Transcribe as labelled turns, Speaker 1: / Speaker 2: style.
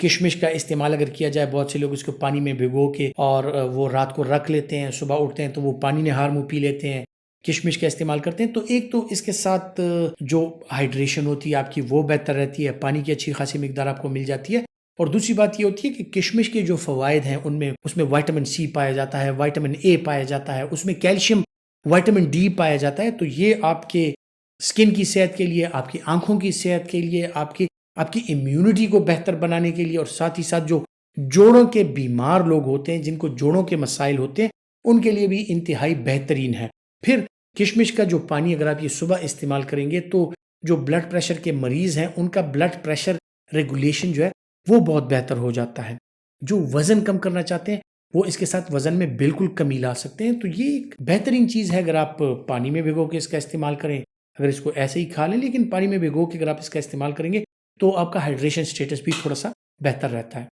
Speaker 1: किशमिश का इस्तेमाल अगर किया जाए, बहुत से लोग इसको पानी में भिगो के और वो रात को रख लेते हैं, सुबह उठते हैं तो वो पानी निहार मुँह पी लेते हैं, किशमिश का इस्तेमाल करते हैं। तो एक तो इसके साथ जो हाइड्रेशन होती है आपकी वो बेहतर रहती है, पानी की अच्छी खासी मिकदार आपको मिल जाती है। और दूसरी बात ये होती है कि किशमिश के जो फ़वाइद हैं उनमें उसमें विटामिन सी पाया जाता है, विटामिन ए पाया जाता है, उसमें कैल्शियम, विटामिन डी पाया जाता है। तो ये आपके स्किन की सेहत के लिए, आपकी आँखों की सेहत के लिए, आपकी आपकी इम्यूनिटी को बेहतर बनाने के लिए और साथ ही साथ जो जोड़ों के बीमार लोग होते हैं, जिनको जोड़ों के मसाइल होते हैं, उनके लिए भी इंतहाई बेहतरीन है। फिर किशमिश का जो पानी अगर आप ये सुबह इस्तेमाल करेंगे तो जो ब्लड प्रेशर के मरीज़ हैं, उनका ब्लड प्रेशर रेगुलेशन जो है वो बहुत बेहतर हो जाता है। जो वज़न कम करना चाहते हैं, वो इसके साथ वज़न में बिल्कुल कमी ला सकते हैं। तो ये एक बेहतरीन चीज़ है अगर आप पानी में भिगो के इसका इस्तेमाल करें। अगर इसको ऐसे ही खा लें, लेकिन पानी में भिगो के अगर आप इसका इस्तेमाल करेंगे तो आपका हाइड्रेशन स्टेटस भी थोड़ा-सा बेहतर रहता है।